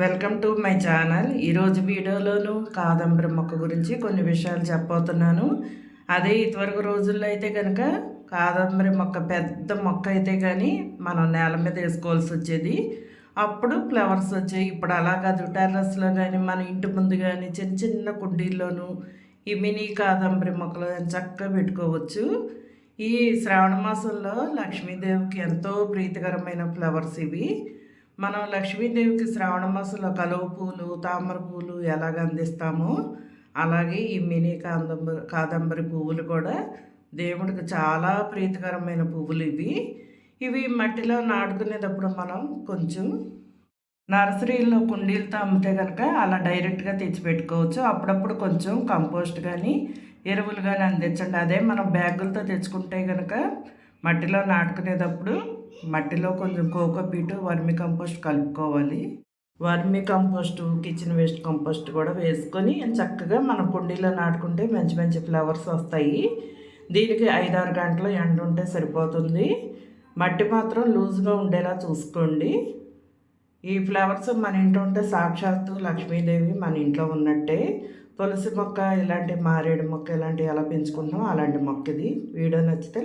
Welcome to my channel. ఈరోజు వీడియోలోను కాదంబరి మొక్క గురించి కొన్ని విషయాలు చెప్పబోతున్నాను. అదే ఇదివరకు రోజుల్లో అయితే కనుక కాదంబరి మొక్క పెద్ద మొక్క అయితే కానీ మనం నేల మీద వేసుకోవాల్సి వచ్చేది. అప్పుడు ఫ్లవర్స్ వచ్చాయి. ఇప్పుడు అలా కాదు, టెర్రస్లో కానీ మన ఇంటి ముందు కానీ చిన్న చిన్న కుండీల్లోనూ ఈ మినీ కాదంబరి మొక్కలు చక్కగా పెట్టుకోవచ్చు. ఈ శ్రావణ మాసంలో లక్ష్మీదేవికి ఎంతో ప్రీతికరమైన ఫ్లవర్స్ ఇవి. మనం లక్ష్మీదేవికి శ్రావణ మాసంలో కలువ పూలు, తామర పూలు ఎలాగ అందిస్తామో అలాగే ఈ మినీ కాదంబరి పువ్వులు కూడా దేవుడికి చాలా ప్రీతికరమైన పువ్వులు ఇవి. ఇవి మట్టిలో నాటుకునేటప్పుడు మనం కొంచెం నర్సరీలో కుండీలతో అమ్మితే కనుక అలా డైరెక్ట్గా తెచ్చిపెట్టుకోవచ్చు. అప్పుడప్పుడు కొంచెం కంపోస్ట్ కానీ ఎరువులు కానీ అందించండి. అదే మనం బ్యాగులతో తెచ్చుకుంటే కనుక మట్టిలో నాటుకునేటప్పుడు మట్టిలో కొంచెం కోకోపీటు, వర్మి కంపోస్ట్ కలుపుకోవాలి. వర్మి కంపోస్టు, కిచెన్ వేస్ట్ కంపోస్ట్ కూడా వేసుకొని చక్కగా మనం కుండీలో నాటుకుంటే మంచి మంచి ఫ్లవర్స్ వస్తాయి. దీనికి 5-6 గంటలు ఎండ ఉంటే సరిపోతుంది. మట్టి మాత్రం లూజ్గా ఉండేలా చూసుకోండి. ఈ ఫ్లవర్స్ మన ఇంట్లో ఉంటే సాక్షాత్తు లక్ష్మీదేవి మన ఇంట్లో ఉన్నట్టే. తులసి మొక్క, ఇలాంటి మారేడు మొక్క, ఇలాంటివి ఎలా పెంచుకుంటున్నాం అలాంటి మొక్క ఇది. వీడియో నచ్చితే